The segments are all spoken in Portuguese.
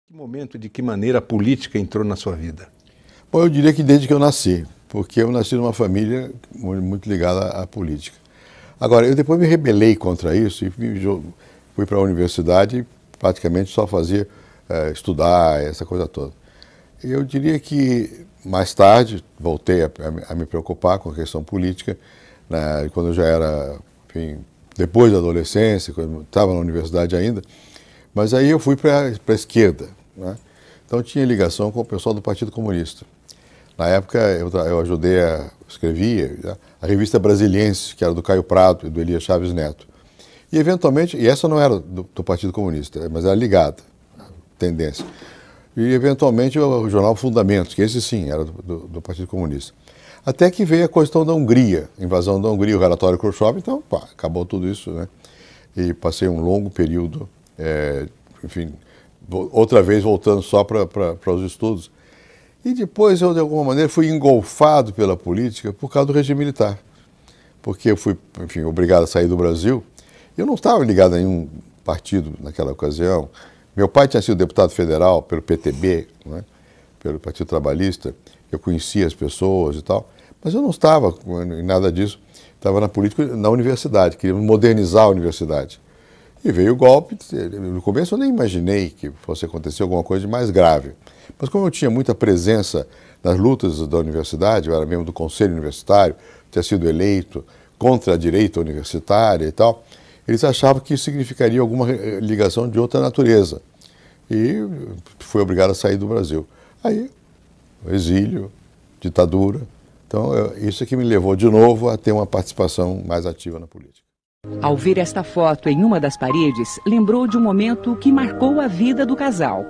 Que momento, de que maneira a política entrou na sua vida? Bom, eu diria que desde que eu nasci, porque eu nasci numa família muito ligada à política. Agora, eu depois me rebelei contra isso e fui para a universidade e praticamente só fazia estudar, essa coisa toda. Eu diria que mais tarde voltei a me preocupar com a questão política, né, quando eu já era, enfim, depois da adolescência, quando estava na universidade ainda, mas aí eu fui para a esquerda, né? Então tinha ligação com o pessoal do Partido Comunista. Na época eu ajudei escrevia a revista Brasiliense, que era do Caio Prado e do Elias Chaves Neto. E eventualmente, e essa não era do Partido Comunista, mas era ligada, tendência. E eventualmente o jornal Fundamentos, que esse sim era do Partido Comunista. Até que veio a questão da Hungria, a invasão da Hungria, o relatório Khrushchev, então acabou tudo isso, né? E passei um longo período, enfim, outra vez voltando só para os estudos. E depois eu, de alguma maneira, fui engolfado pela política por causa do regime militar. Porque eu fui, enfim, obrigado a sair do Brasil. Eu não estava ligado a nenhum partido naquela ocasião. Meu pai tinha sido deputado federal pelo PTB, né, pelo Partido Trabalhista. Eu conhecia as pessoas e tal. Mas eu não estava em nada disso. Estava na política, na universidade, queria modernizar a universidade. E veio o golpe. No começo eu nem imaginei que fosse acontecer alguma coisa de mais grave. Mas como eu tinha muita presença nas lutas da universidade, eu era membro do conselho universitário, tinha sido eleito contra a direita universitária e tal, eles achavam que isso significaria alguma ligação de outra natureza. E fui obrigado a sair do Brasil. Aí, exílio, ditadura. Então, isso é que me levou de novo a ter uma participação mais ativa na política. Ao ver esta foto em uma das paredes, lembrou de um momento que marcou a vida do casal.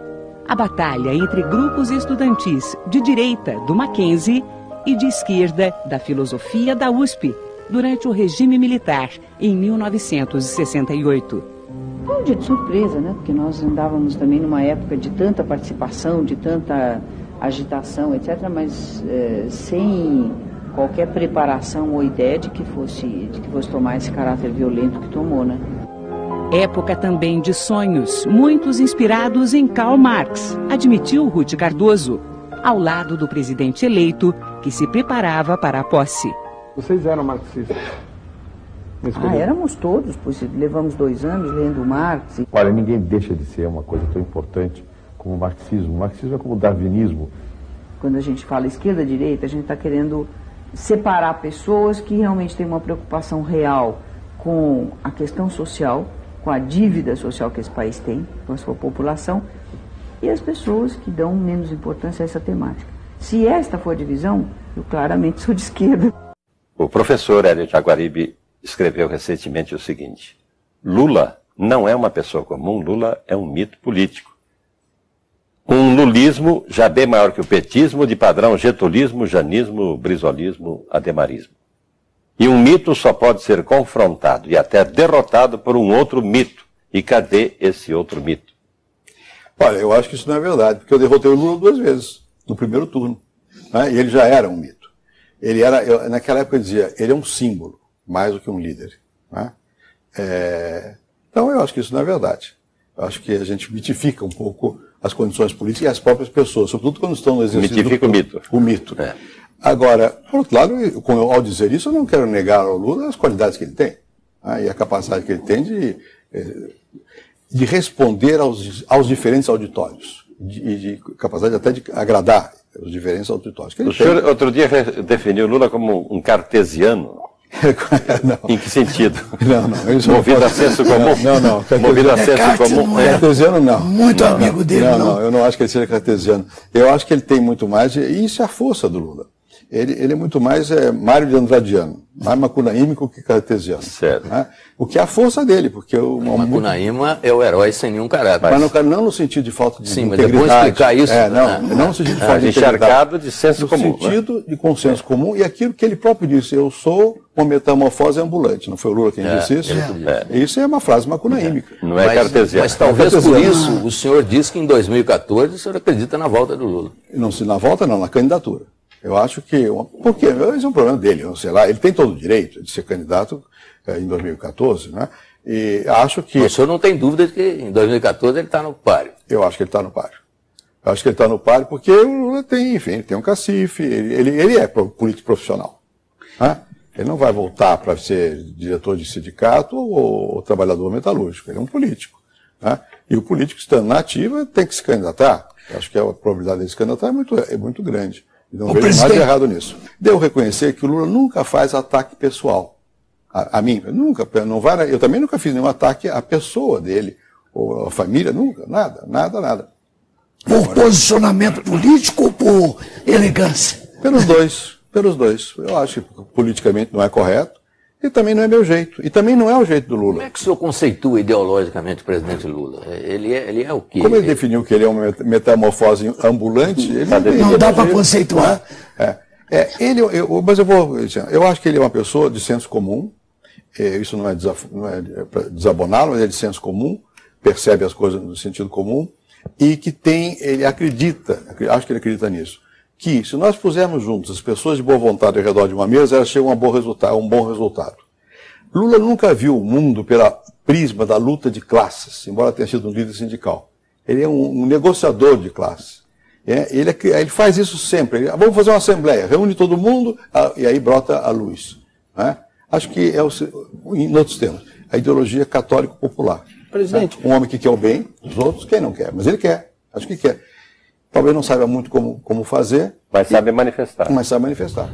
A batalha entre grupos estudantis de direita do Mackenzie e de esquerda da filosofia da USP durante o regime militar em 1968. Foi um dia de surpresa, né? Porque nós andávamos também numa época de tanta participação, de tanta agitação, etc., mas sem qualquer preparação ou ideia de que fosse tomar esse caráter violento que tomou, né? Época também de sonhos, muitos inspirados em Karl Marx, admitiu Ruth Cardoso, ao lado do presidente eleito, que se preparava para a posse. Vocês eram marxistas? Éramos todos, pois levamos 2 anos lendo Marx. Olha, ninguém deixa de ser uma coisa tão importante como o marxismo. O marxismo é como o darwinismo. Quando a gente fala esquerda-direita, a gente está querendo separar pessoas que realmente têm uma preocupação real com a questão social, com a dívida social que esse país tem com a sua população, e as pessoas que dão menos importância a essa temática. Se esta for a divisão, eu claramente sou de esquerda. O professor Hélio Jaguaribe escreveu recentemente o seguinte: Lula não é uma pessoa comum, Lula é um mito político. Um lulismo já bem maior que o petismo, de padrão getulismo, janismo, brizolismo, ademarismo. E um mito só pode ser confrontado e até derrotado por um outro mito. E cadê esse outro mito? Olha, eu acho que isso não é verdade, porque eu derrotei o Lula 2 vezes, no primeiro turno. Né? E ele já era um mito. Ele era, naquela época eu dizia, ele é um símbolo, mais do que um líder. Né? Então eu acho que isso não é verdade. Eu acho que a gente mitifica um pouco as condições políticas e as próprias pessoas, sobretudo quando estão no exercício mitifica o mito. O mito. Agora, por outro lado, ao dizer isso, eu não quero negar ao Lula as qualidades que ele tem, né, e a capacidade que ele tem de responder aos diferentes auditórios, de capacidade até de agradar os diferentes auditórios. O senhor outro dia definiu Lula como um cartesiano. Não. Em que sentido? Não. Movido a senso comum? Não. Movido a senso comum? Cartesiano, não. Muito amigo dele, não. Eu não acho que ele seja cartesiano. Eu acho que ele tem muito mais, e isso é a força do Lula. Ele é muito mais Mário de Andradiano, mais macunaímico que cartesiano. Certo. Né? O que é a força dele, porque o Macunaíma é o herói sem nenhum caráter. Mas não no sentido de falta de integridade. Mas depois explicar isso. Não no sentido de falta de encharcado de senso comum. No sentido de consenso comum, e aquilo que ele próprio disse, eu sou uma metamorfose ambulante. Não foi o Lula quem disse isso? Isso é uma frase macunaímica. Não é cartesiano. Mas talvez por isso o senhor disse que em 2014 o senhor acredita na volta do Lula. Não, na volta não, na candidatura. Eu acho que... Por quê? Esse é um problema dele, não sei lá. Ele tem todo o direito de ser candidato em 2014, né? E acho que... O senhor não tem dúvida de que em 2014 ele está no páreo. Eu acho que ele está no páreo. Eu acho que ele está no páreo porque o Lula tem, enfim, ele tem um cacife, ele é político profissional. Né? Ele não vai voltar para ser diretor de sindicato ou trabalhador metalúrgico, ele é um político. Né? E o político, estando na ativa, tem que se candidatar. Eu acho que a probabilidade de se candidatar é muito grande. E não vejo nada de errado nisso. Devo reconhecer que o Lula nunca faz ataque pessoal. A mim, nunca. Eu também nunca fiz nenhum ataque à pessoa dele, ou à família, nunca. Nada. Por posicionamento político ou por elegância? Pelos dois. Eu acho que politicamente não é correto e também não é meu jeito. E também não é o jeito do Lula. Como é que o senhor conceitua ideologicamente o presidente Lula? Ele é o quê? Como ele definiu que ele é uma metamorfose ambulante, ele não dá para conceituar. Mas eu acho que ele é uma pessoa de senso comum. Isso não é para desaboná-lo, mas é de senso comum, percebe as coisas no sentido comum, e que ele acredita, acho que ele acredita nisso, que se nós pusermos juntos as pessoas de boa vontade ao redor de uma mesa, elas chegam a um bom resultado. Lula nunca viu o mundo pela prisma da luta de classes, embora tenha sido um líder sindical. Ele é um negociador de classes. Ele faz isso sempre. Vamos fazer uma assembleia, reúne todo mundo, e aí brota a luz. Né? Acho que em outros termos, a ideologia católico-popular. Presidente. Um homem que quer o bem dos outros, quem não quer? Mas ele quer, acho que quer. Talvez não saiba muito como fazer. Mas sabe manifestar. Mas sabe manifestar.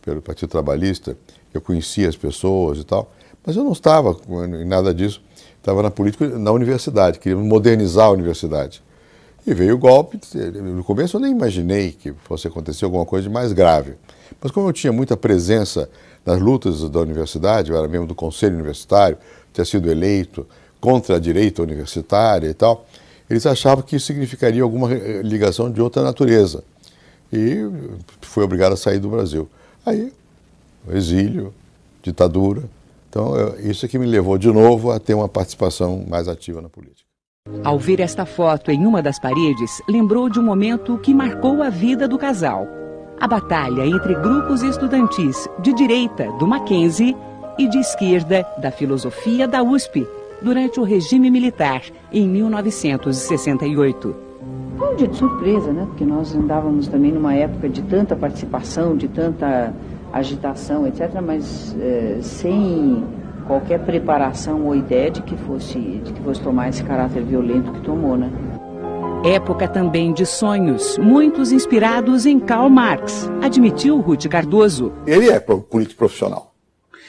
Pelo Partido Trabalhista, eu conhecia as pessoas e tal, mas eu não estava em nada disso. Estava na política, na universidade, queríamos modernizar a universidade. E veio o golpe. No começo eu nem imaginei que fosse acontecer alguma coisa de mais grave. Mas como eu tinha muita presença nas lutas da universidade, eu era membro do conselho universitário, tinha sido eleito contra a direita universitária e tal, eles achavam que isso significaria alguma ligação de outra natureza. E fui obrigado a sair do Brasil. Aí, exílio, ditadura. Então, isso é que me levou de novo a ter uma participação mais ativa na política. Ao ver esta foto em uma das paredes, lembrou de um momento que marcou a vida do casal. A batalha entre grupos estudantis de direita do Mackenzie e de esquerda da filosofia da USP, durante o regime militar, em 1968. Foi um dia de surpresa, né? Porque nós andávamos também numa época de tanta participação, de tanta agitação, etc., mas sem qualquer preparação ou ideia de que fosse tomar esse caráter violento que tomou, né? Época também de sonhos, muitos inspirados em Karl Marx, admitiu Ruth Cardoso. Ele é político profissional.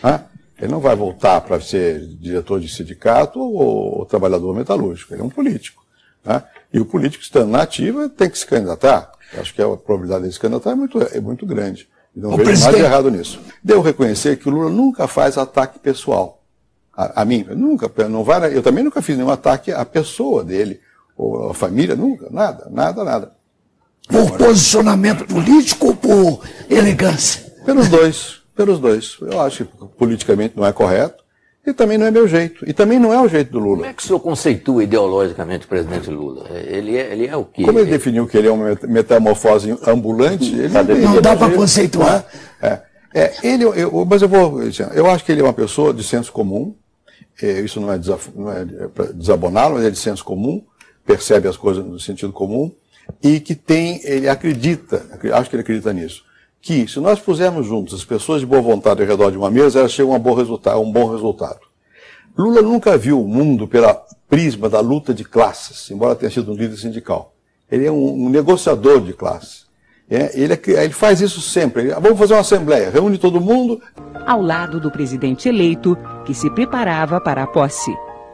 Né? Ele não vai voltar para ser diretor de sindicato ou trabalhador metalúrgico, ele é um político. Né? E o político, estando na ativa, tem que se candidatar. Eu acho que a probabilidade de se candidatar é muito grande. E não vejo nada de errado nisso. Devo reconhecer que o Lula nunca faz ataque pessoal. A mim, nunca. Eu também nunca fiz nenhum ataque à pessoa dele, ou à família, nunca. Nada. Por posicionamento político ou por elegância? Pelos dois. Eu acho que politicamente não é correto. E também não é meu jeito. E também não é o jeito do Lula. Como é que o senhor conceitua ideologicamente o presidente Lula? Ele é o quê? Como ele definiu que ele é uma metamorfose ambulante, ele não dá para conceituar. Mas eu acho que ele é uma pessoa de senso comum. Isso não é para desaboná-lo, mas é de senso comum, percebe as coisas no sentido comum, e que ele acredita, acho que ele acredita nisso, que se nós pusermos juntos as pessoas de boa vontade ao redor de uma mesa, elas chegam a um bom resultado. Lula nunca viu o mundo pela prisma da luta de classes, embora tenha sido um líder sindical. Ele é um negociador de classes. Ele faz isso sempre. Vamos fazer uma assembleia, reúne todo mundo. Ao lado do presidente eleito, que se preparava para a posse.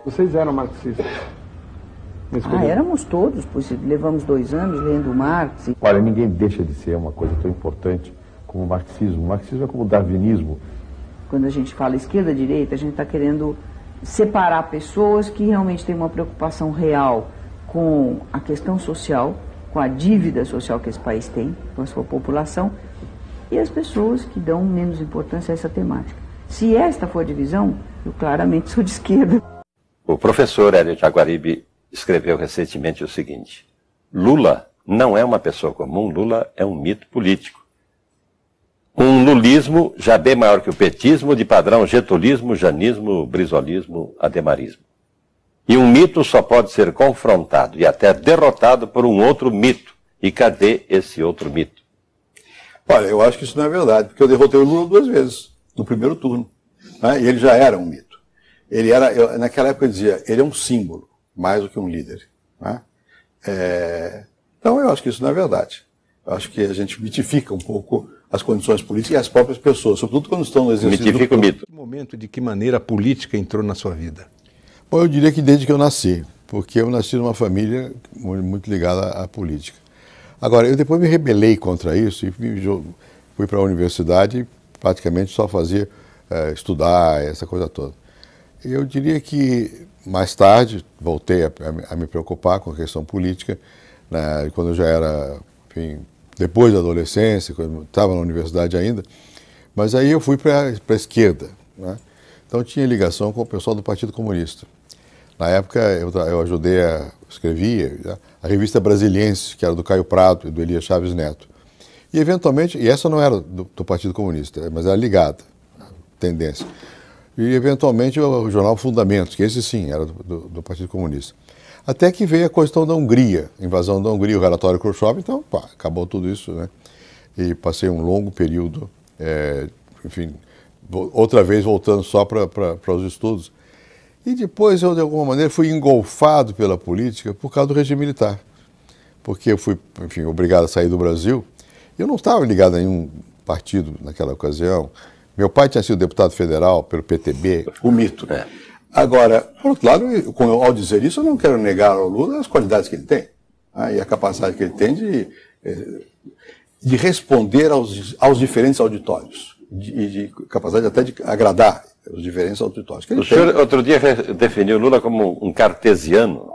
Vocês eram marxistas? Éramos todos, pois levamos 2 anos lendo Marx. Olha, ninguém deixa de ser uma coisa tão importante como o marxismo. O marxismo é como o darwinismo. Quando a gente fala esquerda-direita, a gente está querendo separar pessoas que realmente têm uma preocupação real com a questão social, com a dívida social que esse país tem com a sua população, e as pessoas que dão menos importância a essa temática. Se esta for a divisão, eu claramente sou de esquerda. O professor Hélio Jaguaribe escreveu recentemente o seguinte: Lula não é uma pessoa comum, Lula é um mito político. Um lulismo já bem maior que o petismo, de padrão getulismo, janismo, brizolismo, ademarismo. E um mito só pode ser confrontado e até derrotado por um outro mito. E cadê esse outro mito? Olha, eu acho que isso não é verdade, porque eu derrotei o Lula 2 vezes, no primeiro turno. Né? E ele já era um mito. Ele era, naquela época eu dizia, ele é um símbolo, mais do que um líder. Né? Então eu acho que isso não é verdade. Eu acho que a gente mitifica um pouco as condições políticas e as próprias pessoas, sobretudo quando estão no exercício Mitifica o mito. Que momento, de que maneira a política entrou na sua vida? Bom, eu diria que desde que eu nasci, porque eu nasci numa família muito ligada à política. Agora, eu depois me rebelei contra isso e fui para a universidade e praticamente só fazia estudar, essa coisa toda. Eu diria que mais tarde voltei a me preocupar com a questão política, né, quando eu já era, enfim, depois da adolescência, quando estava na universidade ainda, mas aí eu fui para a esquerda, né? Então tinha ligação com o pessoal do Partido Comunista. Na época eu ajudei escrevia a revista Brasiliense, que era do Caio Prado e do Elias Chaves Neto. E eventualmente, e essa não era do Partido Comunista, mas era ligada, tendência. E eventualmente o jornal Fundamentos, que esse sim era do Partido Comunista. Até que veio a questão da Hungria, invasão da Hungria, o relatório Khrushchev, então acabou tudo isso, né? E passei um longo período, enfim, outra vez voltando só para os estudos. E depois eu, de alguma maneira, fui engolfado pela política por causa do regime militar. Porque eu fui, enfim, obrigado a sair do Brasil. Eu não estava ligado a nenhum partido naquela ocasião. Meu pai tinha sido deputado federal pelo PTB. O mito. Agora, por outro lado, ao dizer isso, eu não quero negar ao Lula as qualidades que ele tem, e a capacidade que ele tem de responder aos diferentes auditórios, de capacidade até de agradar os diferentes auditórios. O senhor outro dia definiu Lula como um cartesiano.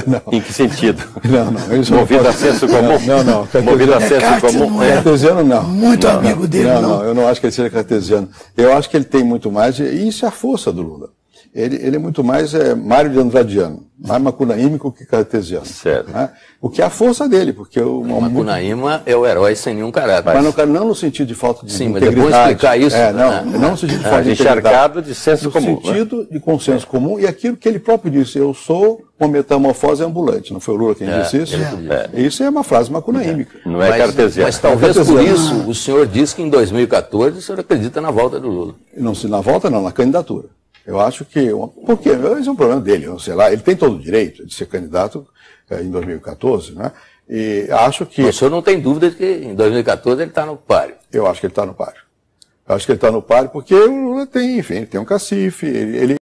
Não. Em que sentido? Não. Movido a senso comum? Não. Movido a senso comum? Cartesiano não. Muito amigo dele, não. Eu não acho que ele seja cartesiano. Eu acho que ele tem muito mais, e isso é a força do Lula. Ele é muito mais Mário de Andradiano, mais macunaímico que cartesiano. Certo. Né? O que é a força dele, porque o Macunaíma é o herói sem nenhum caráter. Mas não no sentido de falta de integridade. Mas depois explicar isso. Não no sentido de falta de integridade. Encharcado de senso comum. No sentido de consenso comum, e aquilo que ele próprio disse, eu sou uma metamorfose ambulante. Não foi o Lula quem disse isso? Isso é uma frase macunaímica. Não é cartesiano. Mas talvez por isso o senhor disse que em 2014 o senhor acredita na volta do Lula. Não, na volta não, na candidatura. Eu acho que... Porque esse é um problema dele, sei lá, ele tem todo o direito de ser candidato em 2014, né? E acho que... Mas o senhor não tem dúvida de que em 2014 ele está no páreo? Eu acho que ele está no páreo. Eu acho que ele está no páreo porque o Lula tem, enfim, ele tem um cacife, ele